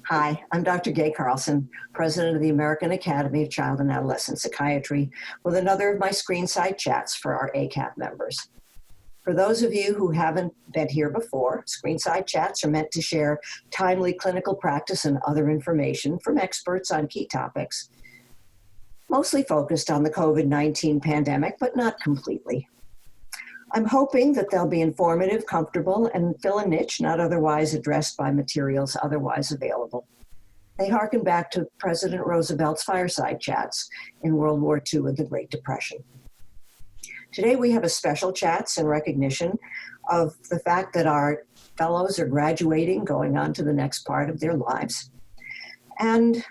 Hi, I'm Dr. Gate Carlson, President of the American Academy of Child and Adolescent Psychiatry, with another of my SCREENSIDE chats for our AACAP members. For those of you who haven't been here before, SCREENSIDE chats are meant to share timely clinical practice and other information from experts on key topics, mostly focused on the COVID-19 pandemic, but not completely. I'm hoping that they'll be informative, comfortable, and fill a niche not otherwise addressed by materials otherwise available. They harken back to President Roosevelt's fireside chats in World War II and the Great Depression. Today we have a special chats in recognition of the fact that our fellows are graduating, going on to the next part of their lives. And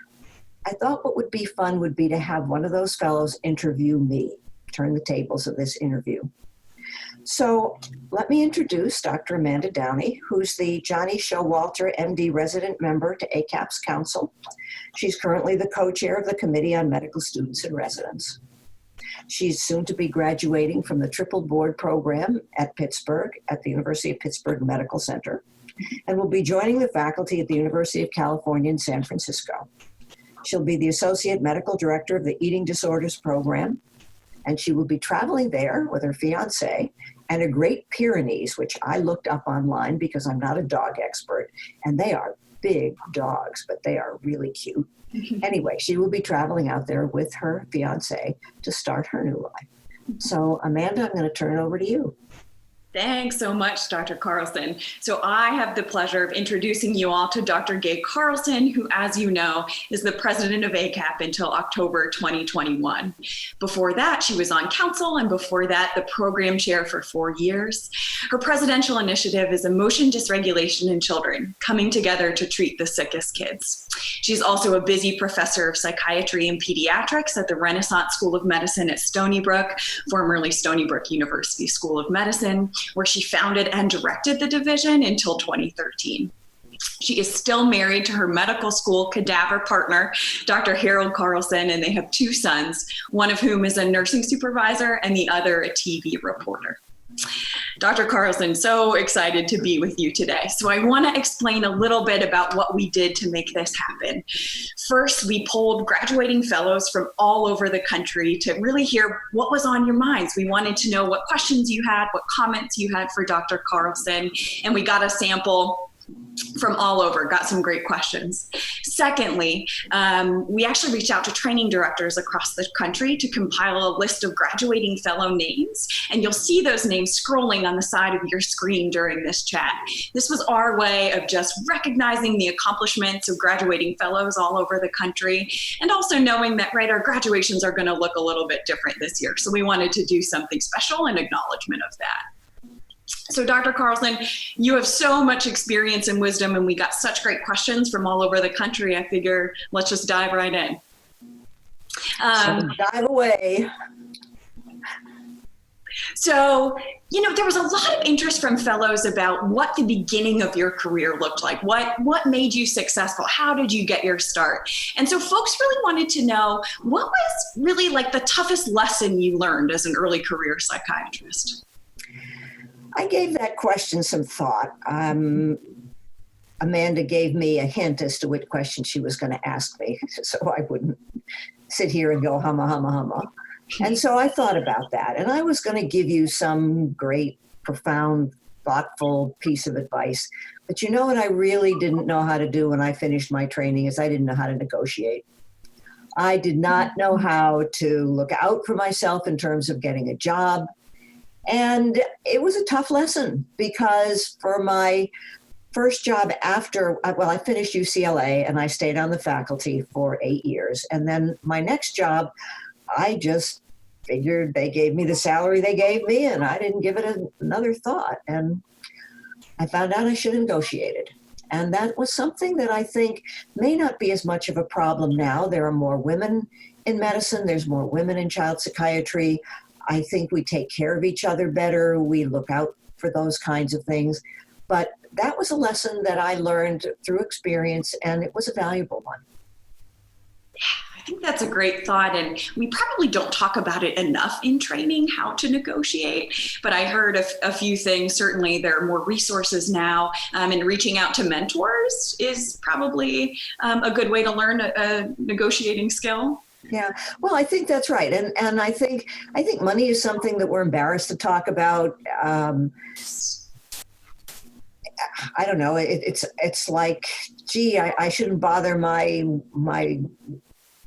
I thought what would be fun would be to have one of those fellows interview me, turn the tables of this interview. So let me introduce Dr. Amanda Downey, who's the Johnny Showalter, MD resident member to AACAP's Council. She's currently the co-chair of the Committee on Medical Students and Residents. She's soon to be graduating from the Triple Board program at Pittsburgh, at the University of Pittsburgh Medical Center, and will be joining the faculty at the University of California in San Francisco. She'll be the Associate Medical Director of the Eating Disorders program, and she will be traveling there with her fiance and a Great Pyrenees, which I looked up online because I'm not a dog expert, and they are big dogs, but they are really cute. Anyway, she will be traveling out there with her fiance to start her new life. So Amanda, I'm going to turn it over to you. Thanks so much, Dr. Carlson. So I have the pleasure of introducing you all to Dr. Gate Carlson, who, as you know, is the president of AACAP until October 2021. Before that, she was on council, and before that, the program chair for 4 years. Her presidential initiative is emotion dysregulation in children, coming together to treat the sickest kids. She's also a busy professor of psychiatry and pediatrics at the Renaissance School of Medicine at Stony Brook, formerly Stony Brook University School of Medicine, where she founded and directed the division until 2013. She is still married to her medical school cadaver partner, Dr. Harold Carlson, and they have 2 sons, one of whom is a nursing supervisor and the other a TV reporter. Dr. Carlson, so excited to be with you today. So I want to explain a little bit about what we did to make this happen. First, we polled graduating fellows from all over the country to really hear what was on your minds. We wanted to know what questions you had, what comments you had for Dr. Carlson, and we got a sample from all over, got some great questions. Secondly, we actually reached out to training directors across the country to compile a list of graduating fellow names, and you'll see those names scrolling on the side of your screen during this chat. This was our way of just recognizing the accomplishments of graduating fellows all over the country, and also knowing that, right, our graduations are going to look a little bit different this year. So we wanted to do something special in acknowledgement of that. So Dr. Carlson, you have so much experience and wisdom, and we got such great questions from all over the country. I figure let's just dive right in. Dive away. So, you know, there was a lot of interest from fellows about what the beginning of your career looked like. What made you successful? How did you get your start? And so folks really wanted to know, what was really like the toughest lesson you learned as an early career psychiatrist? I gave that question some thought. Amanda gave me a hint as to which question she was going to ask me, so I wouldn't sit here and go humma, humma, humma. And so I thought about that, and I was going to give you some great, profound, thoughtful piece of advice. But you know what I really didn't know how to do when I finished my training is I didn't know how to negotiate. I did not know how to look out for myself in terms of getting a job. And it was a tough lesson because for my first job after, well, I finished UCLA and I stayed on the faculty for 8 years. And then my next job, I just figured they gave me the salary they gave me and I didn't give it another thought. And I found out I should have negotiated. And that was something that I think may not be as much of a problem now. There are more women in medicine. There's more women in child psychiatry. I think we take care of each other better. We look out for those kinds of things. But that was a lesson that I learned through experience, and it was a valuable one. think that's a great thought, and we probably don't talk about it enough in training, how to negotiate. But I heard a few things. Certainly, there are more resources now, and reaching out to mentors is probably a good way to learn a negotiating skill. Yeah, well, I think that's right, and I think money is something that we're embarrassed to talk about. I don't know. It's like, gee, I shouldn't bother my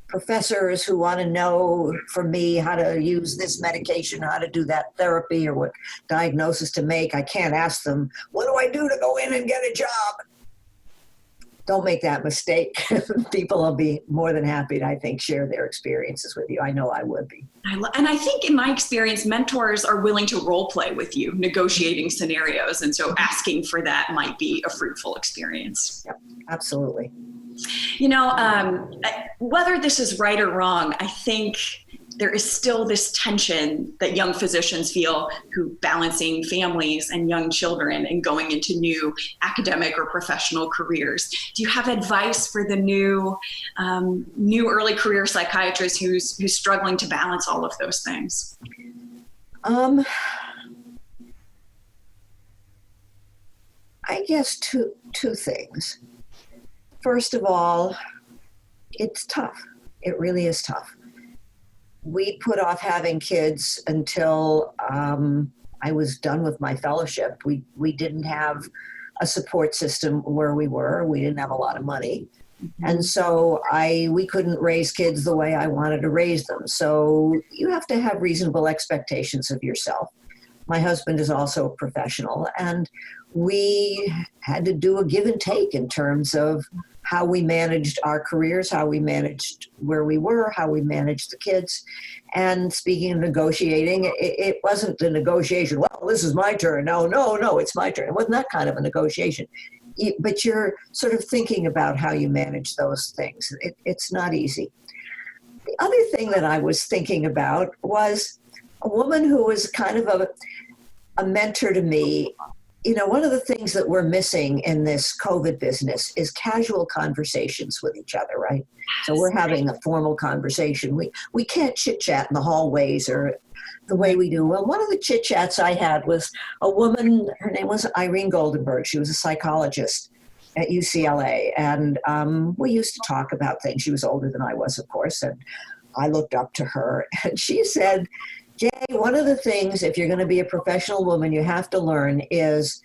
professors who want to know from me how to use this medication, how to do that therapy, or what diagnosis to make. I can't ask them, what do I do to go in and get a job? Don't make that mistake. People will be more than happy to, I think, share their experiences with you. I know I would be. And I think in my experience, mentors are willing to role play with you, negotiating scenarios. And so asking for that might be a fruitful experience. Yep, absolutely. You know, whether this is right or wrong, I think there is still this tension that young physicians feel who balancing families and young children and going into new academic or professional careers. Do you have advice for the new early career psychiatrist who's struggling to balance all of those things? I guess two things. First of all, it's tough. It really is tough. We put off having kids until I was done with my fellowship. We didn't have a support system where we were. We didn't have a lot of money. And so we couldn't raise kids the way I wanted to raise them. So you have to have reasonable expectations of yourself. My husband is also a professional, and we had to do a give and take in terms of how we managed our careers, how we managed where we were, how we managed the kids. And speaking of negotiating, it wasn't a negotiation. Well, this is my turn. No, it's my turn. It wasn't that kind of a negotiation. But you're sort of thinking about how you manage those things. It's not easy. The other thing that I was thinking about was a woman who was kind of a mentor to me. You know, one of the things that we're missing in this COVID business is casual conversations with each other, right? So we're having a formal conversation. We can't chit-chat in the hallways or the way we do. Well, one of the chit-chats I had was a woman, her name was Irene Goldenberg. She was a psychologist at UCLA, and we used to talk about things. She was older than I was, of course, and I looked up to her. And she said, Jay, one of the things, if you're going to be a professional woman, you have to learn is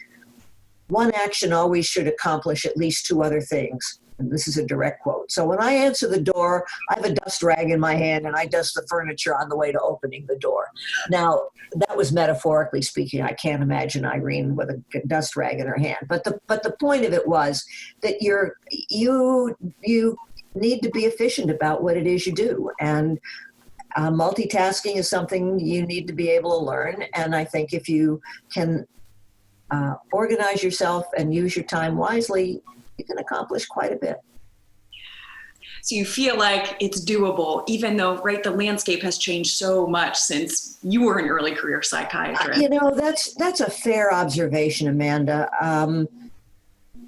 one action always should accomplish at least two other things. And this is a direct quote. So when I answer the door, I have a dust rag in my hand and I dust the furniture on the way to opening the door. Now, that was metaphorically speaking. I can't imagine Irene with a dust rag in her hand. But the point of it was that you need to be efficient about what it is you do. And multitasking is something you need to be able to learn. And I think if you can organize yourself and use your time wisely, you can accomplish quite a bit. So you feel like it's doable, even though, right, the landscape has changed so much since you were an early career psychiatrist. You know, that's a fair observation, Amanda.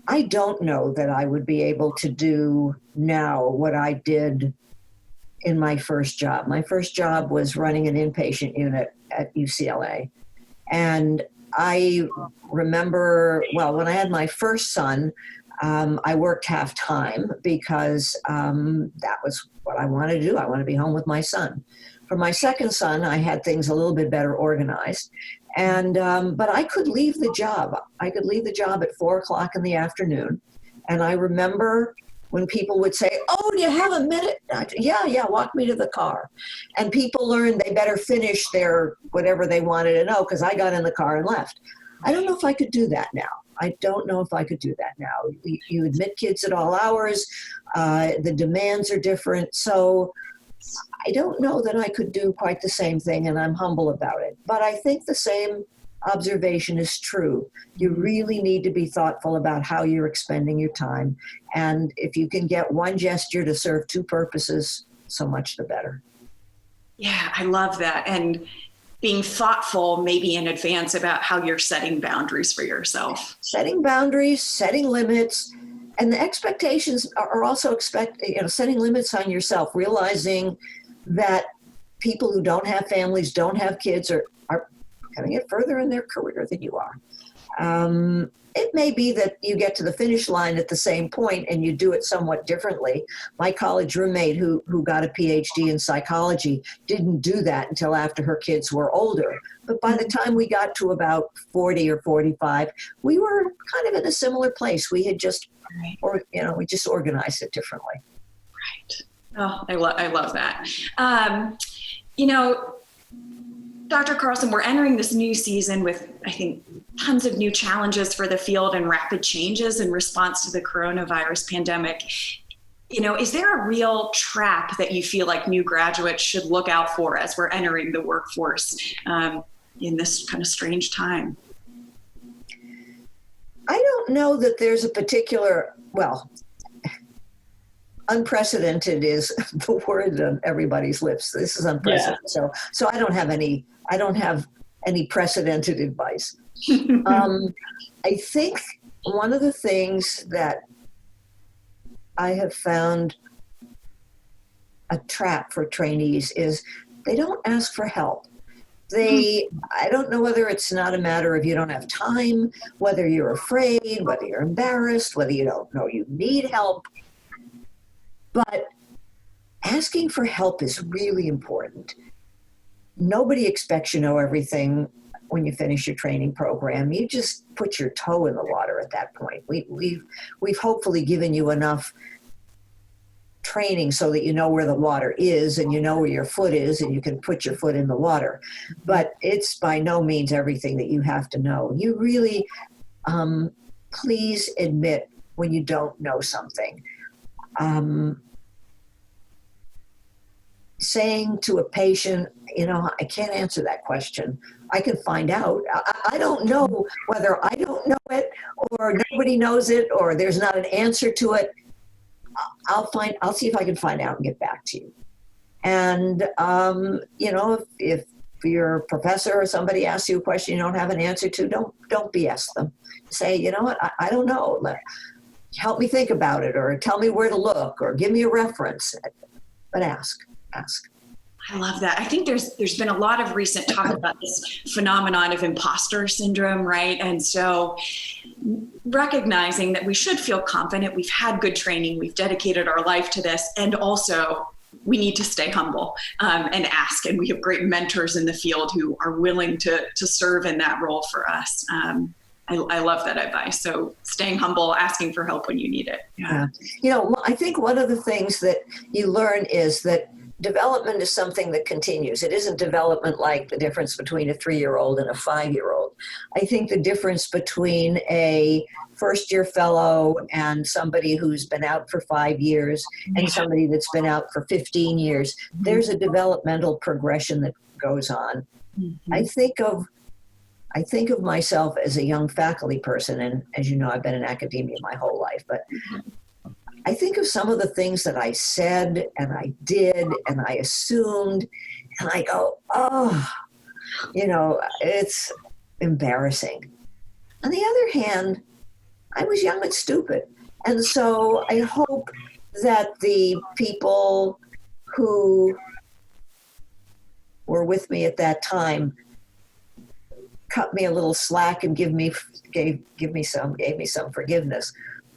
I don't know that I would be able to do now what I did in my first job. My first job was running an inpatient unit at UCLA. And I remember, well, when I had my first son, I worked half time because that was what I wanted to do. I wanted to be home with my son. For my second son, I had things a little bit better organized. And but I could leave the job. I could leave the job at 4:00 in the afternoon. And I remember when people would say, oh, do you have a minute? Yeah, walk me to the car. And people learned they better finish their whatever they wanted to know because I got in the car and left. I don't know if I could do that now. I don't know if I could do that now. You admit kids at all hours. The demands are different. So I don't know that I could do quite the same thing, and I'm humble about it. But I think the same observation is true. You really need to be thoughtful about how you're expending your time. And if you can get one gesture to serve two purposes, so much the better. Yeah, I love that. And being thoughtful maybe in advance about how you're setting boundaries for yourself. Setting boundaries, setting limits, And the expectations are also setting limits on yourself, realizing that people who don't have families, don't have kids, are coming it further in their career than you are. It may be that you get to the finish line at the same point and you do it somewhat differently. My college roommate who got a PhD in psychology didn't do that until after her kids were older. But by the time we got to about 40 or 45, we were kind of in a similar place. We had just, we just organized it differently. Right. Oh, I love that. Dr. Carlson, we're entering this new season with, I think, tons of new challenges for the field and rapid changes in response to the coronavirus pandemic. Is there a real trap that you feel like new graduates should look out for as we're entering the workforce in this kind of strange time? I don't know that there's a particular, unprecedented is the word on everybody's lips. This is unprecedented. Yeah. So I don't have any precedented advice. I think one of the things that I have found a trap for trainees is they don't ask for help. I don't know whether it's not a matter of you don't have time, whether you're afraid, whether you're embarrassed, whether you don't know you need help. But asking for help is really important. Nobody expects you know everything when you finish your training program. You just put your toe in the water at that point. We've hopefully given you enough training so that you know where the water is and you know where your foot is and you can put your foot in the water. But it's by no means everything that you have to know. You really, please admit when you don't know something. Saying to a patient, I can't answer that question. I can find out. I don't know whether I don't know it or nobody knows it or there's not an answer to it. I'll see if I can find out and get back to you. And, if your professor or somebody asks you a question you don't have an answer to, don't BS them. Say, you know what, I don't know. Help me think about it, or tell me where to look, or give me a reference. But ask. I love that. I think there's been a lot of recent talk about this phenomenon of imposter syndrome, right? And so recognizing that we should feel confident, we've had good training, we've dedicated our life to this, and also we need to stay humble and ask. And we have great mentors in the field who are willing to serve in that role for us. I love that advice. So staying humble, asking for help when you need it. Yeah. I think one of the things that you learn is that development is something that continues. It isn't development like the difference between a 3-year-old and a 5-year-old. I think the difference between a first-year fellow and somebody who's been out for 5 years and somebody that's been out for 15 years, there's a developmental progression that goes on. Mm-hmm. I think of myself as a young faculty person, and as you know, I've been in academia my whole life, but I think of some of the things that I said and I did and I assumed, and I go, it's embarrassing. On the other hand, I was young and stupid. And so I hope that the people who were with me at that time cut me a little slack and gave me some forgiveness.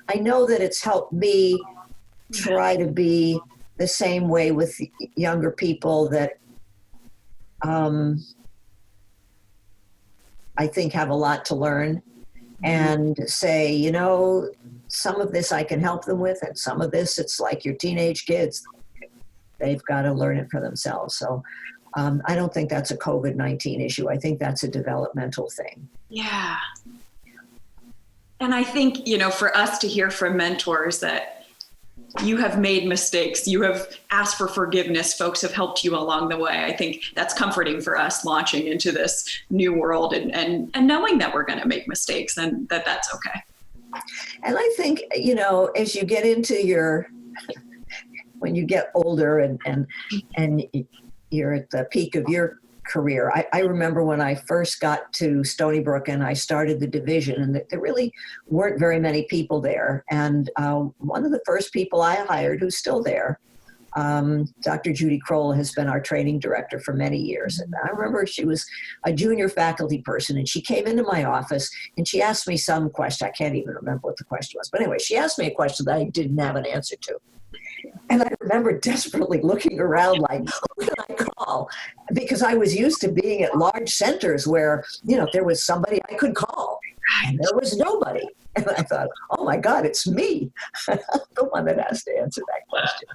I know that it's helped me try to be the same way with younger people that I think have a lot to learn, and say, some of this I can help them with, and some of this it's like your teenage kids. They've got to learn it for themselves. So I don't think that's a COVID-19 issue. I think that's a developmental thing. Yeah. And I think, for us to hear from mentors that you have made mistakes, you have asked for forgiveness, folks have helped you along the way. I think that's comforting for us launching into this new world and knowing that we're going to make mistakes and that's okay. And I think, as you get into when you get older and you're at the peak of your career. I remember when I first got to Stony Brook and I started the division, and there really weren't very many people there. And one of the first people I hired, who's still there, Dr. Judy Kroll, has been our training director for many years. And I remember she was a junior faculty person, and she came into my office and she asked me some question. I can't even remember what the question was. But anyway, she asked me a question that I didn't have an answer to. And I remember desperately looking around like, who can I call? Because I was used to being at large centers where, there was somebody I could call. And there was nobody. And I thought, oh my God, it's me, the one that has to answer that question.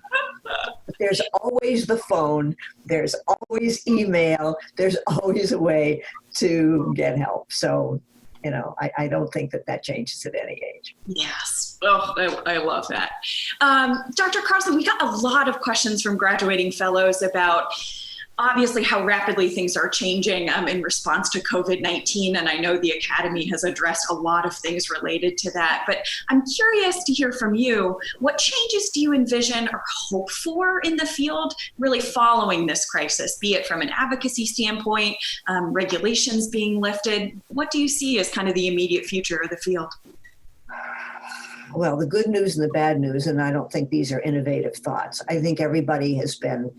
But there's always the phone. There's always email. There's always a way to get help. So, I don't think that changes at any age. Yes. Oh, I love that. Dr. Carlson, we got a lot of questions from graduating fellows about obviously how rapidly things are changing in response to COVID-19. And I know the Academy has addressed a lot of things related to that. But I'm curious to hear from you, what changes do you envision or hope for in the field really following this crisis, be it from an advocacy standpoint, regulations being lifted? What do you see as kind of the immediate future of the field? Well, the good news and the bad news, and I don't think these are innovative thoughts. I think everybody has been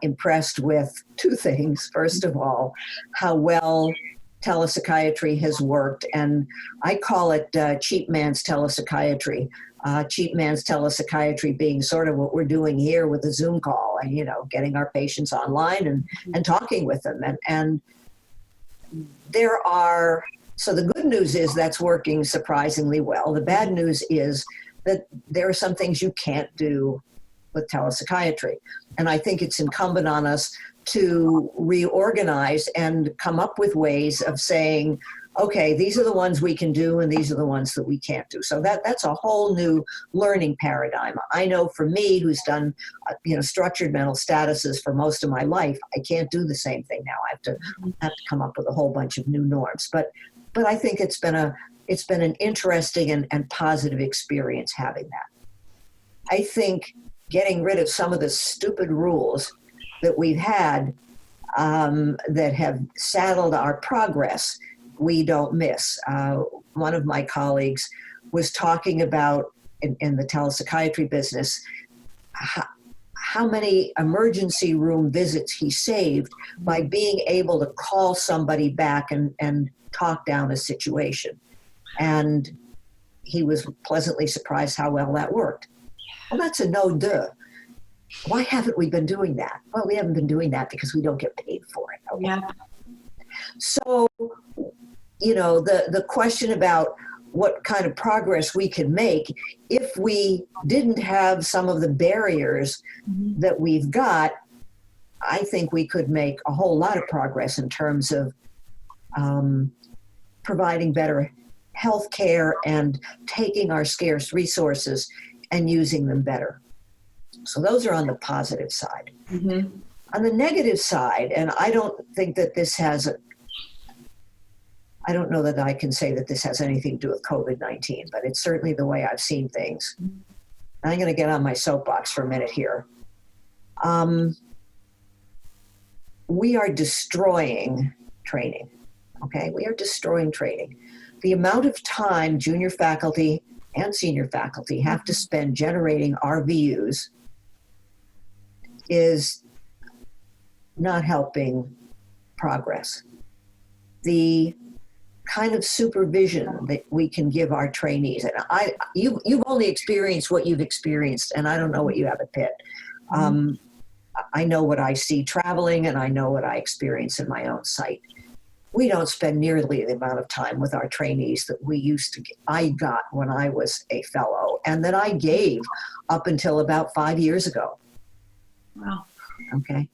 impressed with two things. First of all, how well telepsychiatry has worked, and I call it cheap man's telepsychiatry. Cheap man's telepsychiatry being sort of what we're doing here with a Zoom call, and getting our patients online and talking with them. And so the good news is that's working surprisingly well. The bad news is that there are some things you can't do with telepsychiatry. And I think it's incumbent on us to reorganize and come up with ways of saying, okay, these are the ones we can do and these are the ones that we can't do. So that's a whole new learning paradigm. I know for me, who's done structured mental statuses for most of my life, I can't do the same thing now. I have to come up with a whole bunch of new norms. But I think it's been an interesting and positive experience having that. I think getting rid of some of the stupid rules that we've had that have saddled our progress, we don't miss. One of my colleagues was talking about, in the telepsychiatry business, how many emergency room visits he saved by being able to call somebody back and talk down a situation. And he was pleasantly surprised how well that worked. Well, that's a no-duh. Why haven't we been doing that? Well, we haven't been doing that because we don't get paid for it. Okay? Yeah. So, the question about what kind of progress we can make if we didn't have some of the barriers that we've got, I think we could make a whole lot of progress in terms of providing better health care and taking our scarce resources and using them better. So those are on the positive side. Mm-hmm. On the negative side, and I don't think that I don't know that I can say that this has anything to do with COVID-19, but it's certainly the way I've seen things. I'm going to get on my soapbox for a minute here. We are destroying training, okay? We are destroying training. The amount of time junior faculty and senior faculty have to spend generating RVUs is not helping progress. The kind of supervision that we can give our trainees, and you've only experienced what you've experienced, and I don't know what you have at Pitt. I know what I see traveling, and I know what I experience in my own site. We don't spend nearly the amount of time with our trainees that I got when I was a fellow, and that I gave up until about 5 years ago. Wow. Okay.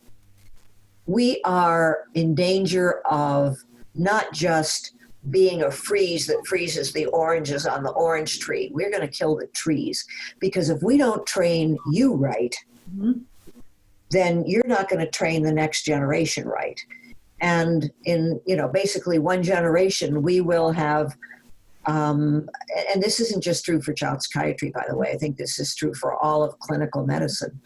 We are in danger of not just being a freeze that freezes the oranges on the orange tree. We're going to kill the trees, because if we don't train you right, then you're not going to train the next generation right. And in, basically one generation, we will have, and this isn't just true for child psychiatry, by the way, I think this is true for all of clinical medicine.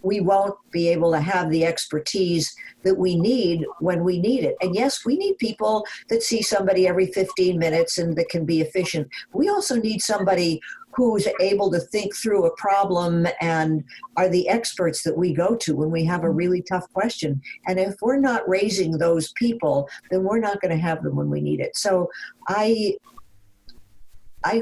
we won't be able to have the expertise that we need when we need it. And yes, we need people that see somebody every 15 minutes and that can be efficient. We also need somebody who's able to think through a problem and are the experts that we go to when we have a really tough question. And if we're not raising those people, then we're not going to have them when we need it. So I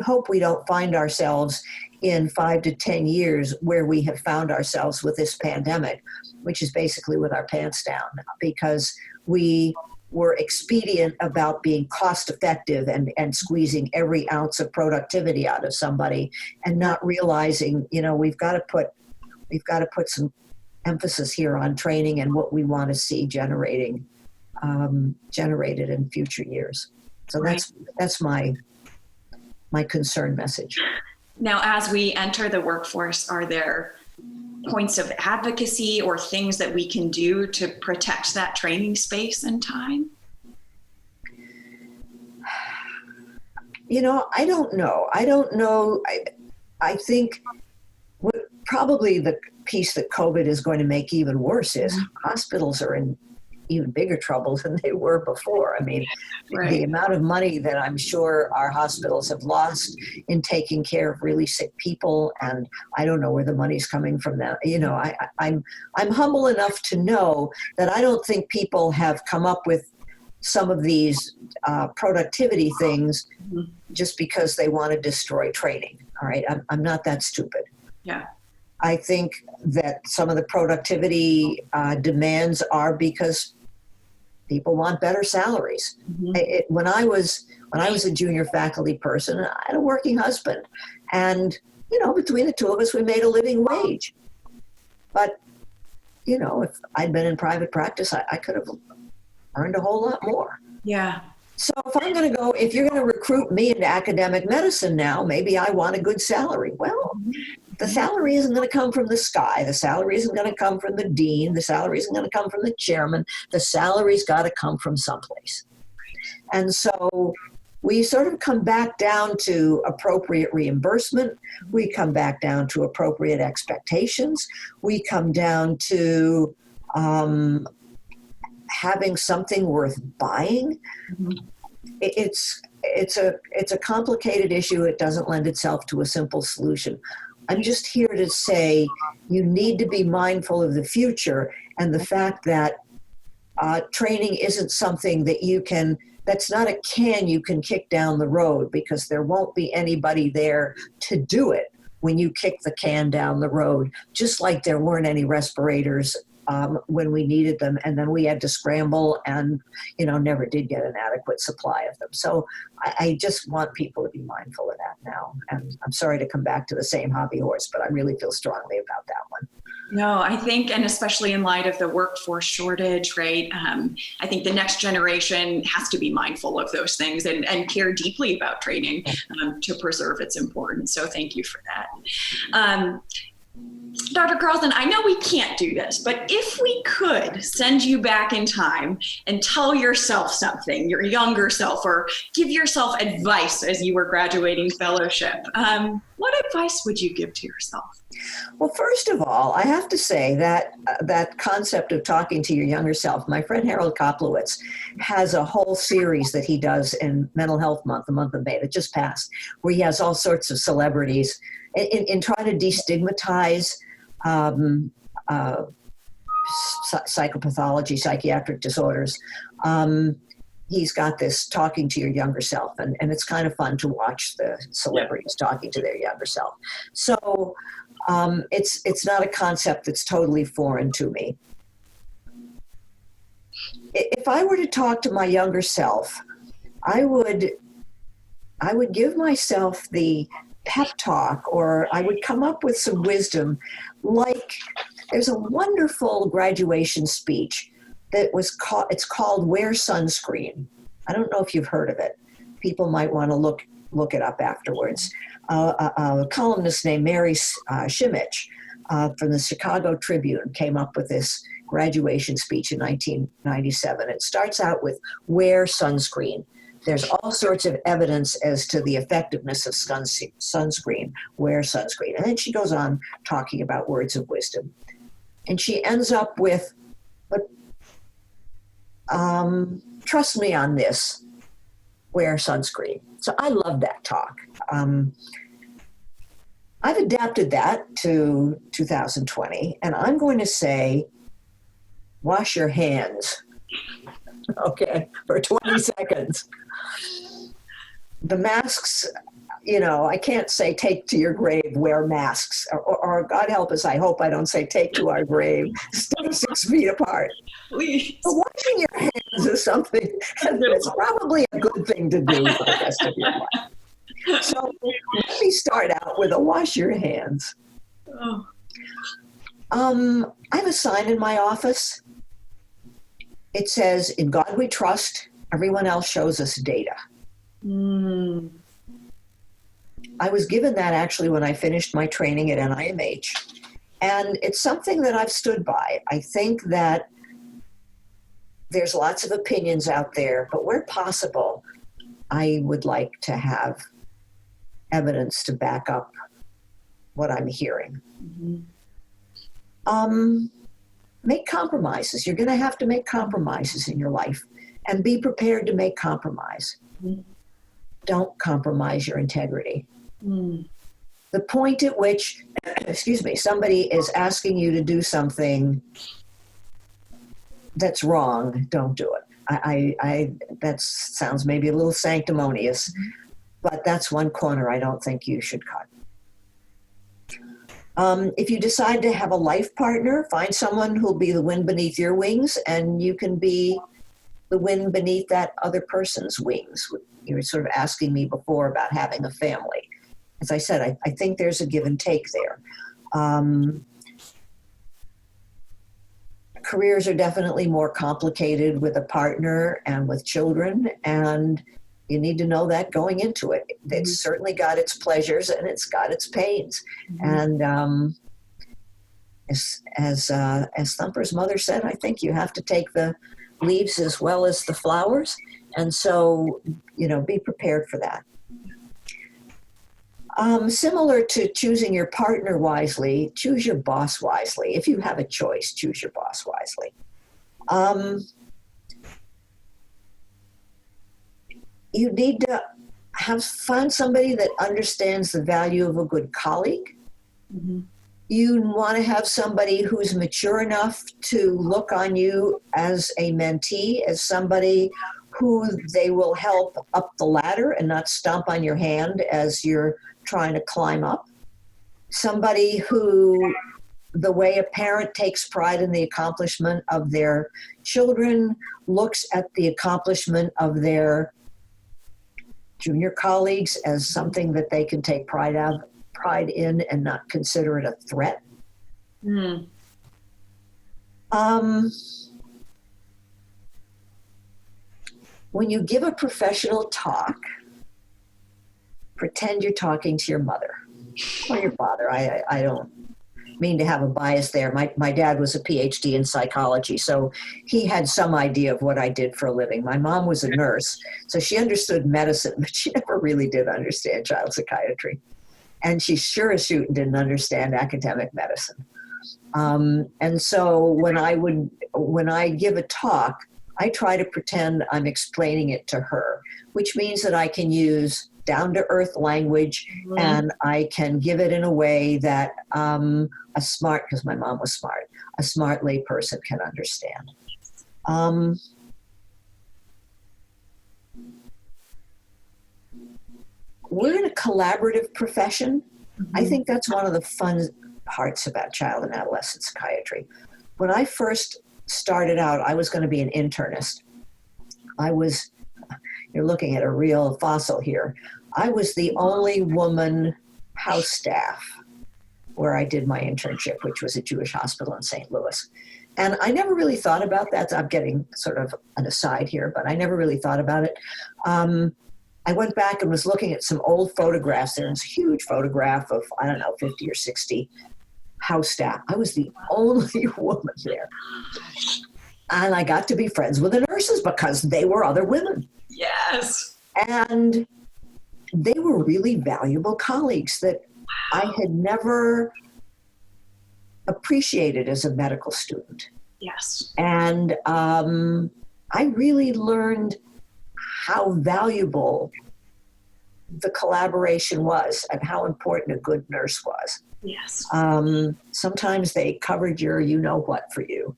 hope we don't find ourselves in 5 to 10 years where we have found ourselves with this pandemic, which is basically with our pants down, because we were expedient about being cost effective and squeezing every ounce of productivity out of somebody, and not realizing, we've got to put some emphasis here on training and what we want to see generated in future years. So that's my concern message. Now, as we enter the workforce, are there points of advocacy or things that we can do to protect that training space and time? I don't know. I think probably the piece that COVID is going to make even worse is hospitals are in even bigger trouble than they were before. I mean, the amount of money that I'm sure our hospitals have lost in taking care of really sick people, and I don't know where the money's coming from now. I'm humble enough to know that I don't think people have come up with some of these productivity things just because they want to destroy training. All right, I'm not that stupid. Yeah. I think that some of the productivity demands are because people want better salaries. Mm-hmm. When I was a junior faculty person, I had a working husband, and between the two of us, we made a living wage. But if I'd been in private practice, I could have earned a whole lot more. Yeah. So if you're going to recruit me into academic medicine now, maybe I want a good salary. Well, the salary isn't going to come from the sky. The salary isn't going to come from the dean. The salary isn't going to come from the chairman. The salary's got to come from someplace. And so we sort of come back down to appropriate reimbursement. We come back down to appropriate expectations. We come down to having something worth buying. Mm-hmm. It's a complicated issue. It doesn't lend itself to a simple solution. I'm just here to say you need to be mindful of the future and the fact that training isn't something that that's not a can you can kick down the road, because there won't be anybody there to do it when you kick the can down the road, just like there weren't any respirators when we needed them, and then we had to scramble and never did get an adequate supply of them. So I just want people to be mindful of that now. And I'm sorry to come back to the same hobby horse, but I really feel strongly about that one. No, I think, and especially in light of the workforce shortage, right? I think the next generation has to be mindful of those things and care deeply about training to preserve its importance. So thank you for that. Dr. Carlson, I know we can't do this, but if we could send you back in time and tell yourself something, your younger self, or give yourself advice as you were graduating fellowship, what advice would you give to yourself? Well, first of all, I have to say that that concept of talking to your younger self, my friend Harold Koplowitz has a whole series that he does in Mental Health Month, the month of May that just passed, where he has all sorts of celebrities in trying to destigmatize psychopathology, psychiatric disorders. He's got this talking to your younger self, and it's kind of fun to watch the celebrities talking to their younger self. So it's not a concept that's totally foreign to me. If I were to talk to my younger self, I would give myself the pep talk, or I would come up with some wisdom. Like, there's a wonderful graduation speech that it's called Wear Sunscreen. I don't know if you've heard of it. People might want to look it up afterwards. A columnist named Mary Shimich from the Chicago Tribune came up with this graduation speech in 1997. It starts out with wear sunscreen. There's all sorts of evidence as to the effectiveness of sunscreen, wear sunscreen. And then she goes on talking about words of wisdom. And she ends up with, but trust me on this, wear sunscreen. So I love that talk. I've adapted that to 2020, and I'm going to say, wash your hands, okay, for 20 seconds. The masks, I can't say take to your grave, wear masks, or God help us, I hope I don't say take to our grave, stay 6 feet apart. Please. But washing your hands is something, it's probably a good thing to do for the rest of your life. So let me start out with a wash your hands. Oh. I have a sign in my office. It says, "In God we trust, everyone else shows us data." Mm. I was given that actually when I finished my training at NIMH. And it's something that I've stood by. I think that there's lots of opinions out there, but where possible, I would like to have evidence to back up what I'm hearing. Mm-hmm. Make compromises. You're going to have to make compromises in your life, and be prepared to make compromise. Mm-hmm. Don't compromise your integrity. Mm. The point at which, somebody is asking you to do something that's wrong, don't do it. That sounds maybe a little sanctimonious, but that's one corner I don't think you should cut. If you decide to have a life partner, find someone who'll be the wind beneath your wings, and you can be the wind beneath that other person's wings. You were sort of asking me before about having a family. As I said, I think there's a give and take there. Careers are definitely more complicated with a partner and with children, and you need to know that going into it. It's certainly got its pleasures and it's got its pains. Mm-hmm. And as Thumper's mother said, I think you have to take the leaves as well as the flowers. And so, be prepared for that. Similar to choosing your partner wisely, choose your boss wisely. If you have a choice, choose your boss wisely. You need to find somebody that understands the value of a good colleague. Mm-hmm. You want to have somebody who's mature enough to look on you as a mentee, as somebody who they will help up the ladder and not stomp on your hand as you're trying to climb up. Somebody who, the way a parent takes pride in the accomplishment of their children, looks at the accomplishment of their junior colleagues as something that they can take pride in and not consider it a threat. Mm. When you give a professional talk, pretend you're talking to your mother or your father. I don't mean to have a bias there. My dad was a PhD in psychology, so he had some idea of what I did for a living. My mom was a nurse, so she understood medicine, but she never really did understand child psychiatry. And she sure as shooting didn't understand academic medicine. And so when I give a talk, I try to pretend I'm explaining it to her, which means that I can use down-to-earth language, mm-hmm. and I can give it in a way that because my mom was smart, a smart layperson can understand. We're in a collaborative profession. Mm-hmm. I think that's one of the fun parts about child and adolescent psychiatry. When I first started out, I was going to be an internist. You're looking at a real fossil here. I was the only woman house staff where I did my internship, which was a Jewish hospital in St. Louis. And I never really thought about that. I'm getting sort of an aside here, but I never really thought about it. I went back and was looking at some old photographs. There's a huge photograph of, 50 or 60 house staff. I was the only woman there. And I got to be friends with the nurses because they were other women. Yes. And they were really valuable colleagues that I had never appreciated as a medical student. Yes. And I really learned how valuable the collaboration was and how important a good nurse was. Yes. Sometimes they covered your you-know-what for you.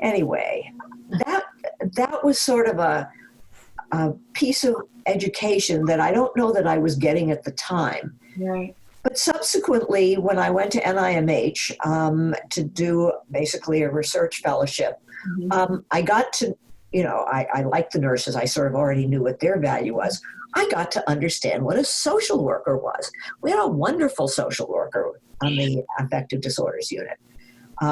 Anyway, that was sort of a piece of education that I don't know that I was getting at the time. Right. But subsequently, when I went to NIMH to do basically a research fellowship, I got to, I liked the nurses. I sort of already knew what their value was. I got to understand what a social worker was. We had a wonderful social worker on the affective disorders unit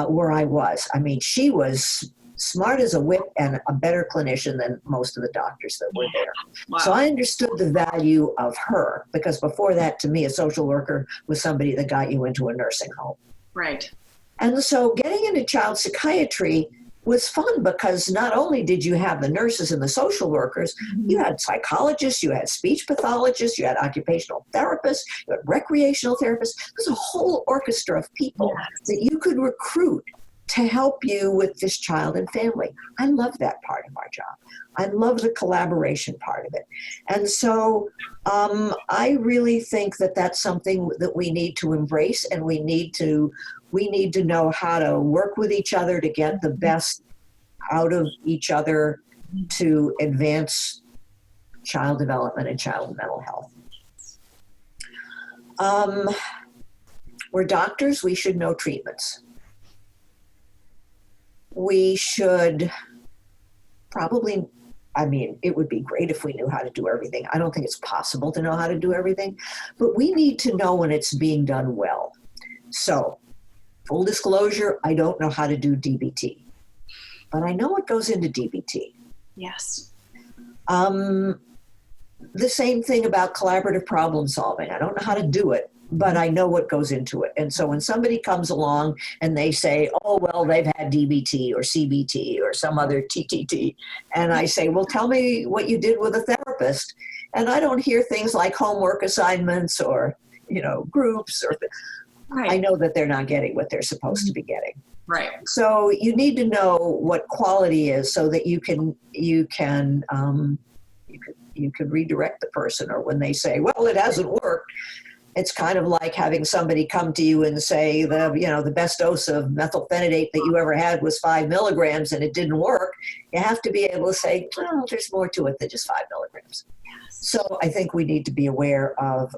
where I was. I mean, she was smart as a whip and a better clinician than most of the doctors that were there. Wow. So I understood the value of her, because before that, to me, a social worker was somebody that got you into a nursing home. Right. And so getting into child psychiatry was fun, because not only did you have the nurses and the social workers, you had psychologists, you had speech pathologists, you had occupational therapists, you had recreational therapists. There's a whole orchestra of people that you could recruit to help you with this child and family. I love that part of our job. I love the collaboration part of it. And so I really think that that's something that we need to embrace, and we need to know how to work with each other to get the best out of each other to advance child development and child mental health. We're doctors, we should know treatments. We should probably, it would be great if we knew how to do everything. I don't think it's possible to know how to do everything, but we need to know when it's being done well. So, full disclosure, I don't know how to do DBT, but I know what goes into DBT. Yes. The same thing about collaborative problem solving. I don't know how to do it, but I know what goes into it. And so when somebody comes along and they say, oh, well, they've had DBT or CBT or some other TTT, and I say, well, tell me what you did with a therapist. And I don't hear things like homework assignments or, groups or Right. I know that they're not getting what they're supposed to be getting. Right. So you need to know what quality is so that you can redirect the person. Or when they say, well, it hasn't worked, it's kind of like having somebody come to you and say the best dose of methylphenidate that you ever had was 5 milligrams and it didn't work. You have to be able to say, well, there's more to it than just 5 milligrams. So I think we need to be aware of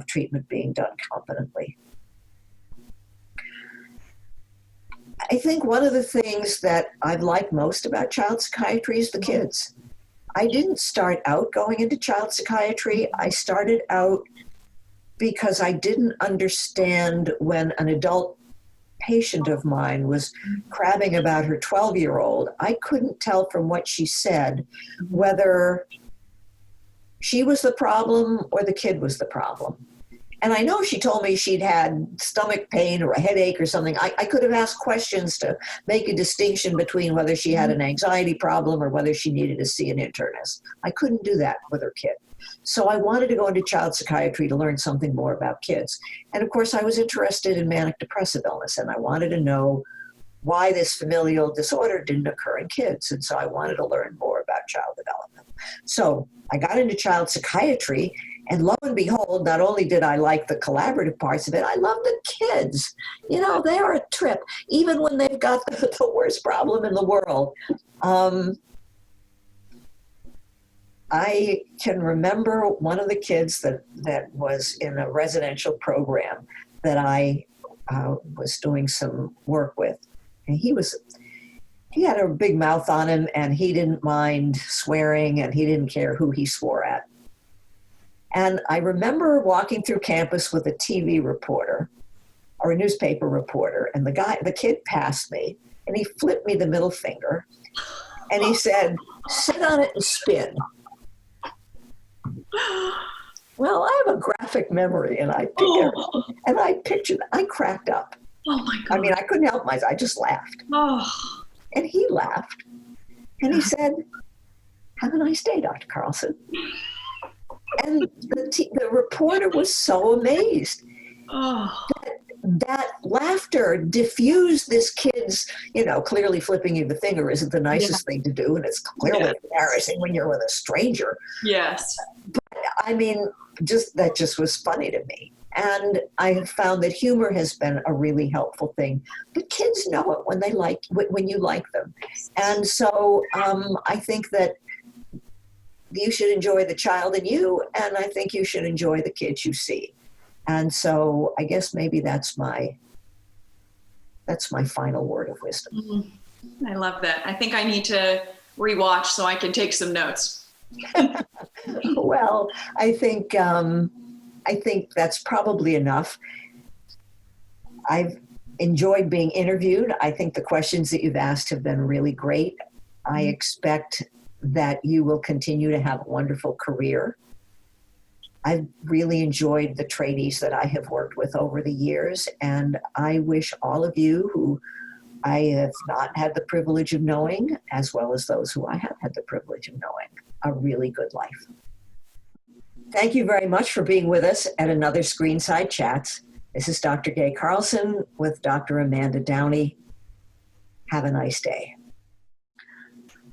treatment being done competently. I think one of the things that I've liked most about child psychiatry is the kids. I didn't start out going into child psychiatry. I started out because I didn't understand when an adult patient of mine was crabbing about her 12-year-old. I couldn't tell from what she said whether she was the problem or the kid was the problem. And I know she told me she'd had stomach pain or a headache or something. I could have asked questions to make a distinction between whether she had an anxiety problem or whether she needed to see an internist. I couldn't do that with her kid. So I wanted to go into child psychiatry to learn something more about kids. And of course, I was interested in manic depressive illness, and I wanted to know why this familial disorder didn't occur in kids. And so I wanted to learn more about child development. So I got into child psychiatry, and lo and behold, not only did I like the collaborative parts of it, I love the kids. They are a trip, even when they've got the worst problem in the world. I can remember one of the kids that was in a residential program that I was doing some work with. And he had a big mouth on him, and he didn't mind swearing, and he didn't care who he swore at. And I remember walking through campus with a TV reporter or a newspaper reporter, and the kid passed me, and he flipped me the middle finger, and he said, sit on it and spin. Well, I have a graphic memory, and I pictured, I cracked up. Oh my God. I couldn't help myself. I just laughed. Oh. And he laughed, and he said, have a nice day, Dr. Carlson. And the reporter was so amazed that laughter diffused this kid's, clearly flipping you the finger isn't the nicest thing to do. And it's clearly embarrassing when you're with a stranger. Yes. I mean, that just was funny to me. And I have found that humor has been a really helpful thing. But kids know it when you like them. And so I think that you should enjoy the child in you, and I think you should enjoy the kids you see. And so I guess maybe that's my final word of wisdom. Mm-hmm. I love that. I think I need to rewatch so I can take some notes. Well, I think that's probably enough. I've enjoyed being interviewed. I think the questions that you've asked have been really great. I expect that you will continue to have a wonderful career. I've really enjoyed the trainees that I have worked with over the years, and I wish all of you who I have not had the privilege of knowing, as well as those who I have had the privilege of knowing, a really good life. Thank you very much for being with us at another Screenside Chats. This is Dr. Gate Carlson with Dr. Amanda Downey. Have a nice day.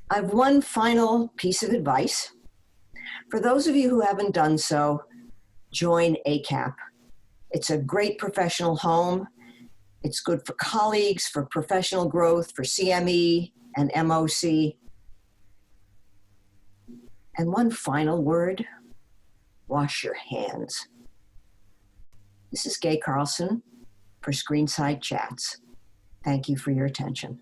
I have one final piece of advice. For those of you who haven't done so, join AACAP. It's a great professional home. It's good for colleagues, for professional growth, for CME and MOC. And one final word, wash your hands. This is Gate Carlson for Screenside Chats. Thank you for your attention.